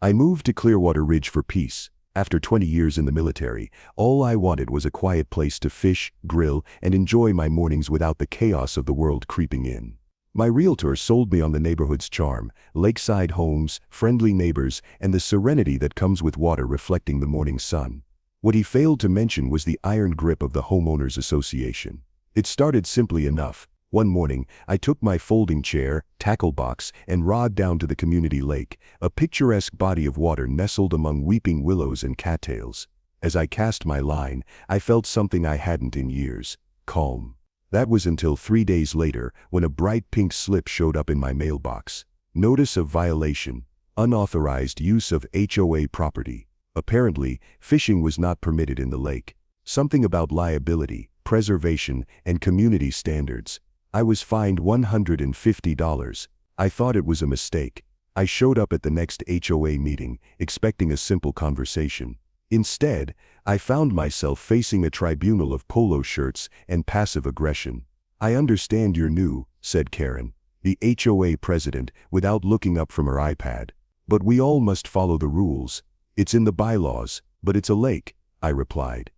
I moved to Clearwater Ridge for peace. After 20 years in the military, all I wanted was a quiet place to fish, grill, and enjoy my mornings without the chaos of the world creeping in. My realtor sold me on the neighborhood's charm, lakeside homes, friendly neighbors, and the serenity that comes with water reflecting the morning sun. What he failed to mention was the iron grip of the Homeowners Association. It started simply enough. One morning, I took my folding chair, tackle box, and rod down to the community lake, a picturesque body of water nestled among weeping willows and cattails. As I cast my line, I felt something I hadn't in years: calm. That was until 3 days later, when a bright pink slip showed up in my mailbox. Notice of violation. Unauthorized use of HOA property. Apparently, fishing was not permitted in the lake. Something about liability, preservation, and community standards. I was fined $150. I thought it was a mistake. I showed up at the next HOA meeting, expecting a simple conversation. Instead, I found myself facing a tribunal of polo shirts and passive aggression. "I understand you're new," said Karen, the HOA president, without looking up from her iPad. "But we all must follow the rules. It's in the bylaws." "But it's a lake," I replied.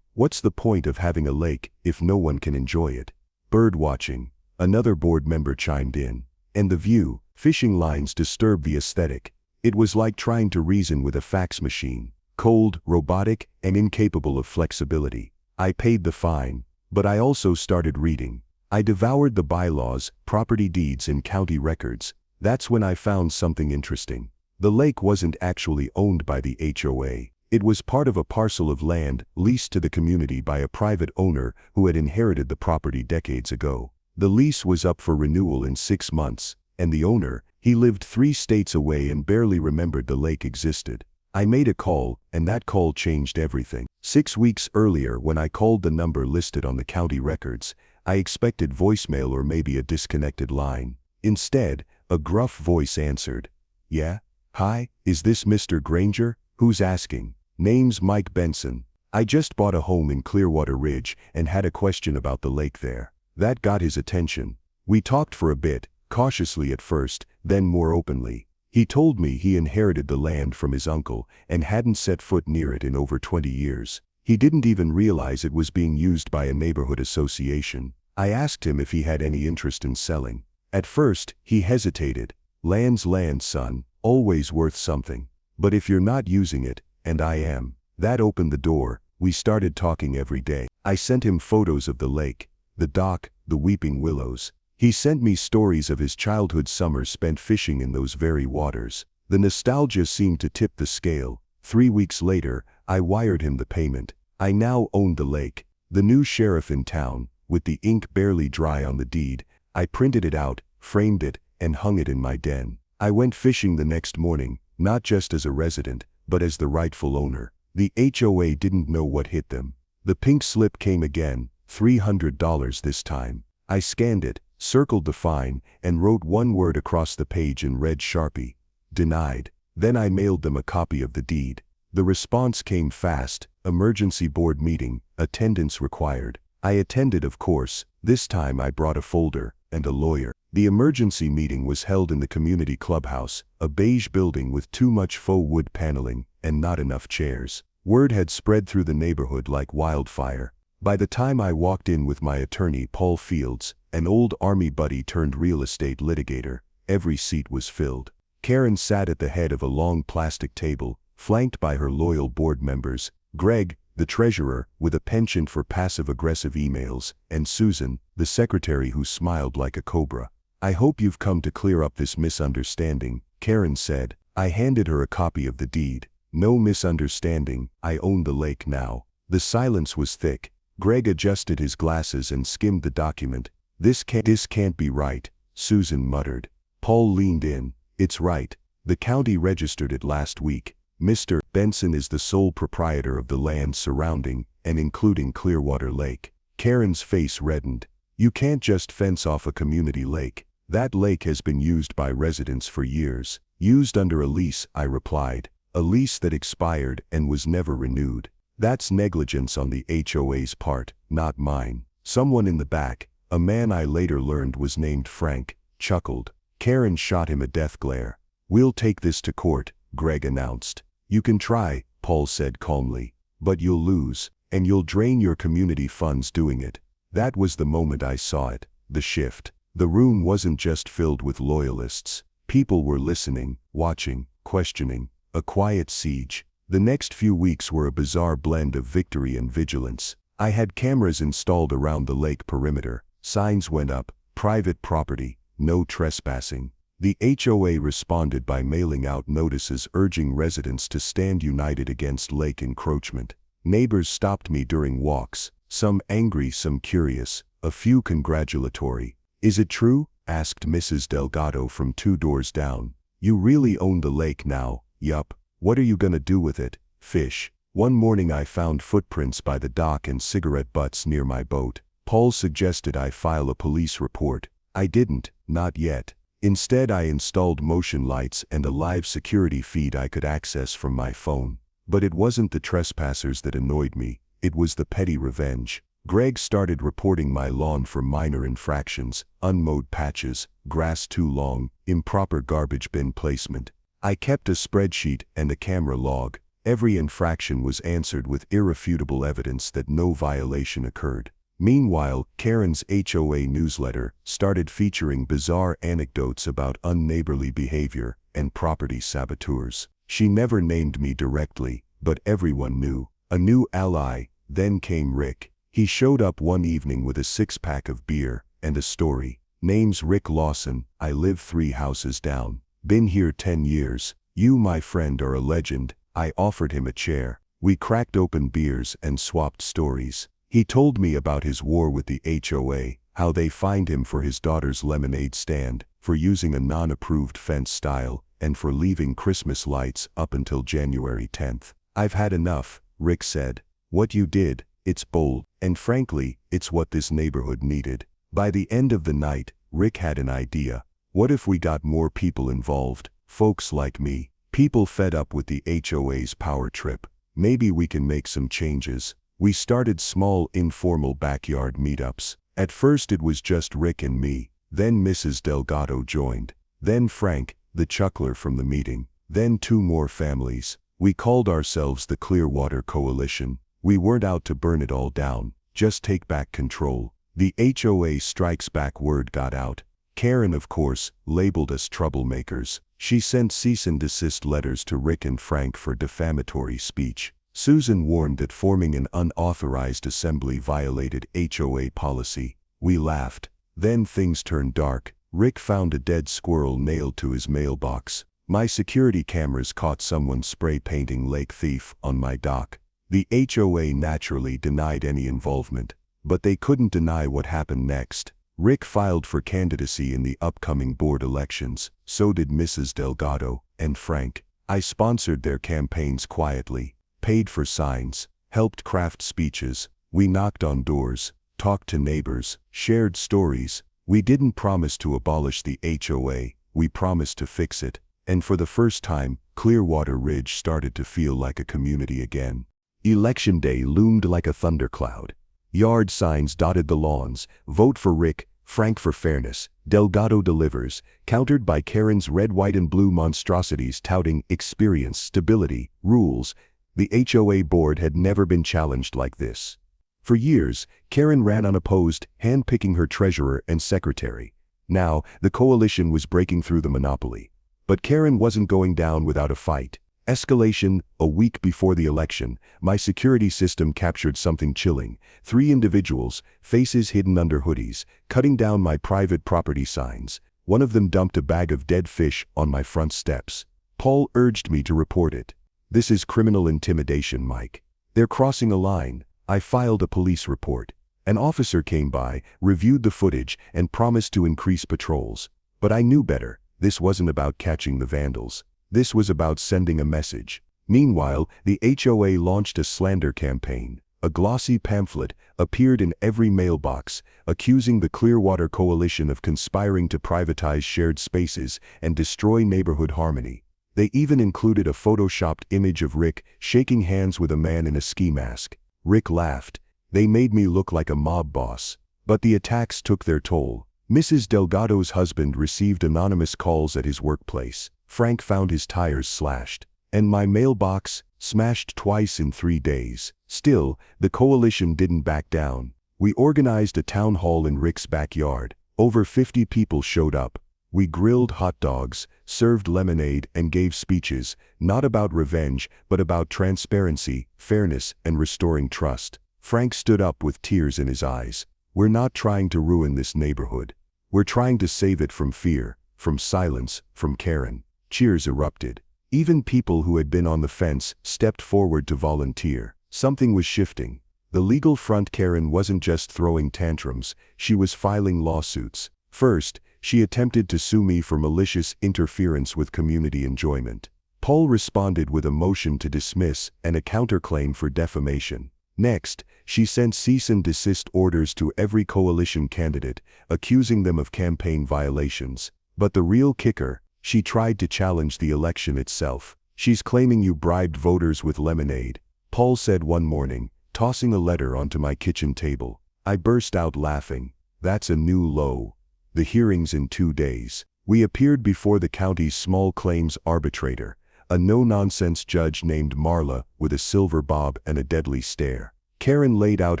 "What's the point of having a lake if no one can enjoy it?" "Bird watching," another board member chimed in. "And the view." Fishing lines disturbed the aesthetic. It was like trying to reason with a fax machine. Cold, robotic, and incapable of flexibility. I paid the fine, but I also started reading. I devoured the bylaws, property deeds, and county records. That's when I found something interesting. The lake wasn't actually owned by the HOA. It was part of a parcel of land leased to the community by a private owner who had inherited the property decades ago. The lease was up for renewal in 6 months, and the owner, he lived 3 states away and barely remembered the lake existed. I made a call, and that call changed everything. 6 weeks earlier, when I called the number listed on the county records, I expected voicemail or maybe a disconnected line. Instead, a gruff voice answered. "Yeah? Hi, is this Mr. Granger? Who's asking?" "Name's Mike Benson. I just bought a home in Clearwater Ridge and had a question about the lake there." That got his attention. We talked for a bit, cautiously at first, then more openly. He told me he inherited the land from his uncle and hadn't set foot near it in over 20 years. He didn't even realize it was being used by a neighborhood association. I asked him if he had any interest in selling. At first, he hesitated. "Land's land, son, always worth something. But if you're not using it, and I am." That opened the door. We started talking every day. I sent him photos of the lake, the dock, the weeping willows. He sent me stories of his childhood summers spent fishing in those very waters. The nostalgia seemed to tip the scale. 3 weeks later, I wired him the payment. I now owned the lake. The new sheriff in town, with the ink barely dry on the deed, I printed it out, framed it, and hung it in my den. I went fishing the next morning, not just as a resident, but as the rightful owner. The HOA didn't know what hit them. The pink slip came again, $300 this time. I scanned it, circled the fine, and wrote one word across the page in red Sharpie: denied. Then I mailed them a copy of the deed. The response came fast: emergency board meeting, attendance required. I attended, of course. This time I brought a folder and a lawyer. The emergency meeting was held in the community clubhouse, a beige building with too much faux wood paneling and not enough chairs. Word had spread through the neighborhood like wildfire. By the time I walked in with my attorney, Paul Fields, an old Army buddy turned real estate litigator, every seat was filled. Karen sat at the head of a long plastic table, flanked by her loyal board members: Greg, the treasurer, with a penchant for passive-aggressive emails, and Susan, the secretary who smiled like a cobra. "I hope you've come to clear up this misunderstanding," Karen said. I handed her a copy of the deed. "No misunderstanding, I own the lake now." The silence was thick. Greg adjusted his glasses and skimmed the document. This can't be right," Susan muttered. Paul leaned in. "It's right. The county registered it last week. Mr. Benson is the sole proprietor of the land surrounding and including Clearwater Lake." Karen's face reddened. "You can't just fence off a community lake. That lake has been used by residents for years." "Used under a lease," I replied. "A lease that expired and was never renewed. That's negligence on the HOA's part, not mine." Someone in the back, a man I later learned was named Frank, chuckled. Karen shot him a death glare. "We'll take this to court," Greg announced. You can try, Paul said calmly. But you'll lose, and you'll drain your community funds doing it. That was the moment I saw it, the shift. The room wasn't just filled with loyalists. People were listening, watching, questioning. A quiet siege. The next few weeks were a bizarre blend of victory and vigilance. I had cameras installed around the lake perimeter. Signs went up, private property, no trespassing. The HOA responded by mailing out notices urging residents to stand united against lake encroachment. Neighbors stopped me during walks, some angry, some curious, a few congratulatory. Is it true? Asked Mrs. Delgado from 2 doors down. You really own the lake now? Yup. What are you gonna do with it? Fish. One morning I found footprints by the dock and cigarette butts near my boat. Paul suggested I file a police report. I didn't, not yet. Instead I installed motion lights and a live security feed I could access from my phone. But it wasn't the trespassers that annoyed me, it was the petty revenge. Greg started reporting my lawn for minor infractions, unmowed patches, grass too long, improper garbage bin placement. I kept a spreadsheet and a camera log. Every infraction was answered with irrefutable evidence that no violation occurred. Meanwhile, Karen's HOA newsletter started featuring bizarre anecdotes about unneighborly behavior and property saboteurs. She never named me directly, but everyone knew. A new ally. Then came Rick. He showed up one evening with a 6-pack of beer and a story. Name's Rick Lawson, I live 3 houses down. Been here 10 years. You, my friend, are a legend. I offered him a chair. We cracked open beers and swapped stories. He told me about his war with the HOA, how they fined him for his daughter's lemonade stand, for using a non-approved fence style, and for leaving Christmas lights up until January 10th. I've had enough, Rick said. What you did, it's bold, and frankly, it's what this neighborhood needed. By the end of the night, Rick had an idea. What if we got more people involved, folks like me, people fed up with the HOA's power trip? Maybe we can make some changes. We started small, informal backyard meetups. At first it was just Rick and me, then Mrs. Delgado joined. Then Frank, the chuckler from the meeting. Then 2 more families. We called ourselves the Clearwater Coalition. We weren't out to burn it all down, just take back control. The HOA strikes back word got out. Karen, of course, labeled us troublemakers. She sent cease and desist letters to Rick and Frank for defamatory speech. Susan warned that forming an unauthorized assembly violated HOA policy. We laughed. Then things turned dark. Rick found a dead squirrel nailed to his mailbox. My security cameras caught someone spray painting Lake Thief on my dock. The HOA naturally denied any involvement, but they couldn't deny what happened next. Rick filed for candidacy in the upcoming board elections. So did Mrs. Delgado and Frank. I sponsored their campaigns quietly. Paid for signs, helped craft speeches. We knocked on doors, talked to neighbors, shared stories. We didn't promise to abolish the HOA, we promised to fix it. And for the first time, Clearwater Ridge started to feel like a community again. Election day loomed like a thundercloud. Yard signs dotted the lawns. Vote for Rick, Frank for fairness, Delgado delivers, countered by Karen's red, white, and blue monstrosities touting experience, stability, rules. The HOA board had never been challenged like this. For years, Karen ran unopposed, handpicking her treasurer and secretary. Now, the coalition was breaking through the monopoly. But Karen wasn't going down without a fight. Escalation. A week before the election, my security system captured something chilling. 3 individuals, faces hidden under hoodies, cutting down my private property signs. One of them dumped a bag of dead fish on my front steps. Paul urged me to report it. This is criminal intimidation, Mike. They're crossing a line. I filed a police report. An officer came by, reviewed the footage, and promised to increase patrols. But I knew better. This wasn't about catching the vandals. This was about sending a message. Meanwhile, the HOA launched a slander campaign. A glossy pamphlet appeared in every mailbox, accusing the Clearwater Coalition of conspiring to privatize shared spaces and destroy neighborhood harmony. They even included a photoshopped image of Rick shaking hands with a man in a ski mask. Rick laughed. They made me look like a mob boss. But the attacks took their toll. Mrs. Delgado's husband received anonymous calls at his workplace. Frank found his tires slashed. And my mailbox, smashed twice in 3 days. Still, the coalition didn't back down. We organized a town hall in Rick's backyard. Over 50 people showed up. We grilled hot dogs, served lemonade, and gave speeches, not about revenge, but about transparency, fairness, and restoring trust. Frank stood up with tears in his eyes. We're not trying to ruin this neighborhood. We're trying to save it from fear, from silence, from Karen. Cheers erupted. Even people who had been on the fence stepped forward to volunteer. Something was shifting. The legal front Karen wasn't just throwing tantrums, she was filing lawsuits. First, she attempted to sue me for malicious interference with community enjoyment. Paul responded with a motion to dismiss and a counterclaim for defamation. Next, she sent cease and desist orders to every coalition candidate, accusing them of campaign violations. But the real kicker, she tried to challenge the election itself. She's claiming you bribed voters with lemonade, Paul said one morning, tossing a letter onto my kitchen table. I burst out laughing. That's a new low. The hearings in 2 days. We appeared before the county's small claims arbitrator, a no-nonsense judge named Marla with a silver bob and a deadly stare. Karen laid out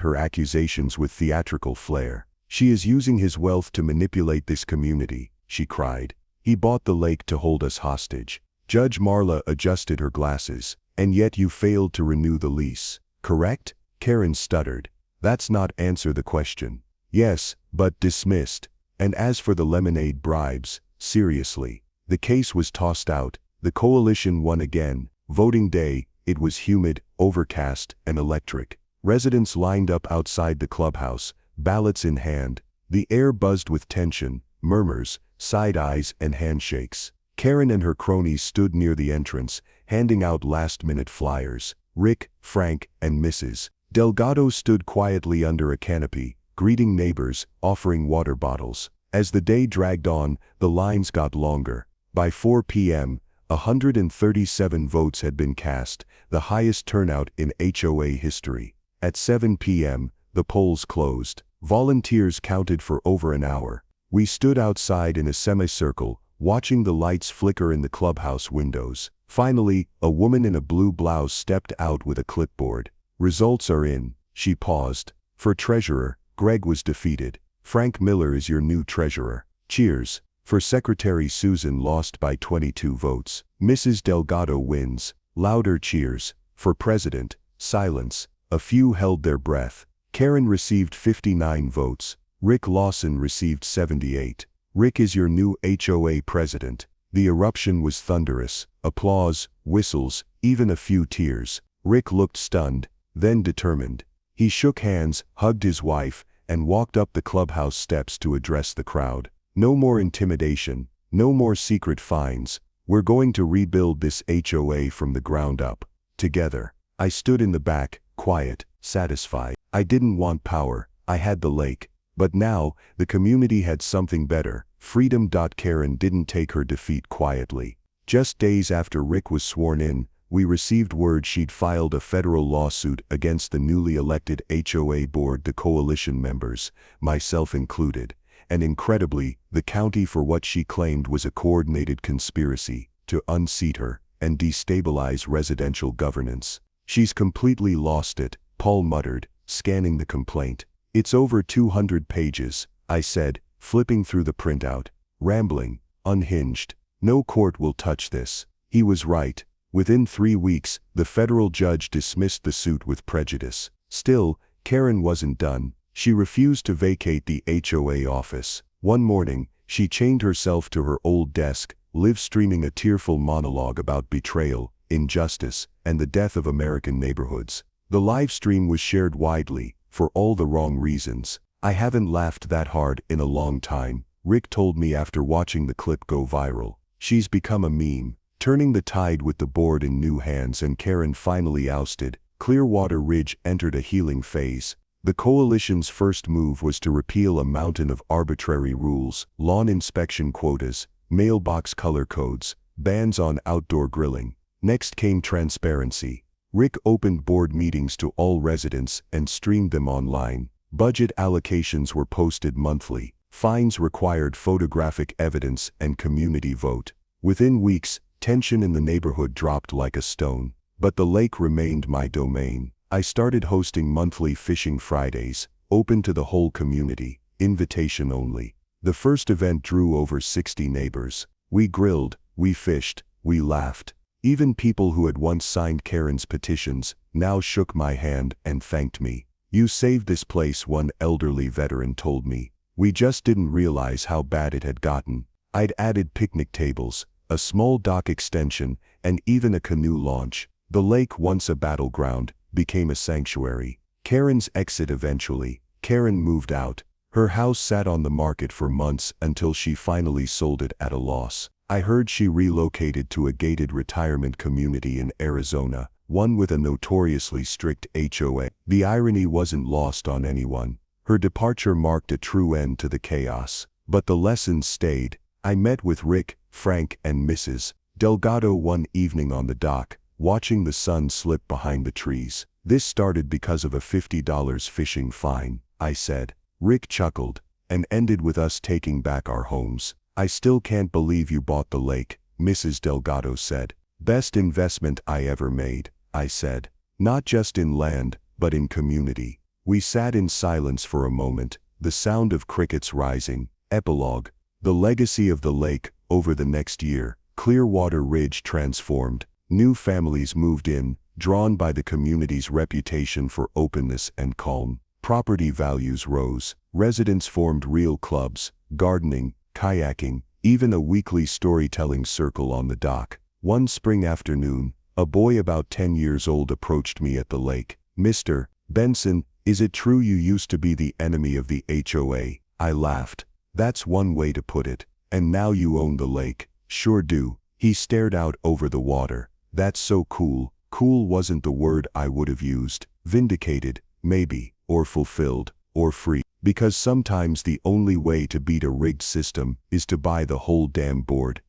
her accusations with theatrical flair. She is using his wealth to manipulate this community, she cried. He bought the lake to hold us hostage. Judge Marla adjusted her glasses. And yet you failed to renew the lease, correct? Karen stuttered. That's not answer the question. Yes, but dismissed. And as for the lemonade bribes, seriously. The case was tossed out. The coalition won again. Voting day, it was humid, overcast, and electric. Residents lined up outside the clubhouse, ballots in hand. The air buzzed with tension, murmurs, side eyes, and handshakes. Karen and her cronies stood near the entrance, handing out last-minute flyers. Rick, Frank, and Mrs. Delgado stood quietly under a canopy, greeting neighbors, offering water bottles. As the day dragged on, the lines got longer. By 4 p.m., 137 votes had been cast, the highest turnout in HOA history. At 7 p.m., the polls closed. Volunteers counted for over an hour. We stood outside in a semicircle, watching the lights flicker in the clubhouse windows. Finally, a woman in a blue blouse stepped out with a clipboard. Results are in. She paused. For treasurer, Greg was defeated. Frank Miller is your new treasurer. Cheers. For secretary, Susan lost by 22 votes. Mrs. Delgado wins. Louder cheers. For president, silence. A few held their breath. Karen received 59 votes. Rick Lawson received 78. Rick is your new HOA president. The eruption was thunderous. Applause, whistles, even a few tears. Rick looked stunned, then determined. He shook hands, hugged his wife, and walked up the clubhouse steps to address the crowd. No more intimidation, no more secret fines. We're going to rebuild this HOA from the ground up. Together. I stood in the back, quiet, satisfied. I didn't want power, I had the lake. But now, the community had something better. Freedom. Karen didn't take her defeat quietly. Just days after Rick was sworn in, we received word she'd filed a federal lawsuit against the newly elected HOA board, the coalition members, myself included, and incredibly, the county, for what she claimed was a coordinated conspiracy to unseat her and destabilize residential governance. She's completely lost it, Paul muttered, scanning the complaint. It's over 200 pages, I said, flipping through the printout. Rambling, unhinged. No court will touch this. He was right. Within 3 weeks, the federal judge dismissed the suit with prejudice. Still, Karen wasn't done. She refused to vacate the HOA office. One morning, she chained herself to her old desk, live-streaming a tearful monologue about betrayal, injustice, and the death of American neighborhoods. The live stream was shared widely, for all the wrong reasons. I haven't laughed that hard in a long time, Rick told me after watching the clip go viral. She's become a meme, turning the tide with the board in new hands, and Karen finally ousted. Clearwater Ridge entered a healing phase. The coalition's first move was to repeal a mountain of arbitrary rules, lawn inspection quotas, mailbox color codes, bans on outdoor grilling. Next came transparency. Rick opened board meetings to all residents and streamed them online. Budget allocations were posted monthly. Fines required photographic evidence and community vote. Within weeks, tension in the neighborhood dropped like a stone. But the lake remained my domain. I started hosting monthly fishing Fridays, open to the whole community, invitation only. The first event drew over 60 neighbors. We grilled, we fished, we laughed. Even people who had once signed Karen's petitions now shook my hand and thanked me. "You saved this place," one elderly veteran told me. "We just didn't realize how bad it had gotten." I'd added picnic tables, a small dock extension, and even a canoe launch. The lake, once a battleground, became a sanctuary. Karen's exit eventually. Karen moved out. Her house sat on the market for months until she finally sold it at a loss. I heard she relocated to a gated retirement community in Arizona, one with a notoriously strict HOA. The irony wasn't lost on anyone. Her departure marked a true end to the chaos. But the lessons stayed. I met with Rick, Frank, and Mrs. Delgado one evening on the dock, watching the sun slip behind the trees. "This started because of a $50 fishing fine," I said. Rick chuckled, "and ended with us taking back our homes." "I still can't believe you bought the lake," Mrs. Delgado said. "Best investment I ever made," I said. "Not just in land, but in community." We sat in silence for a moment, the sound of crickets rising. Epilogue. The legacy of the lake. Over the next year, Clearwater Ridge transformed. New families moved in, drawn by the community's reputation for openness and calm. Property values rose. Residents formed real clubs, gardening, kayaking, even a weekly storytelling circle on the dock. One spring afternoon, a boy about 10 years old approached me at the lake. "Mr. Benson, is it true you used to be the enemy of the HOA?" I laughed. "That's one way to put it. And now you own the lake." "Sure do." He stared out over the water. "That's so cool." Cool wasn't the word I would have used. Vindicated, maybe, or fulfilled, or free. Because sometimes the only way to beat a rigged system is to buy the whole damn board.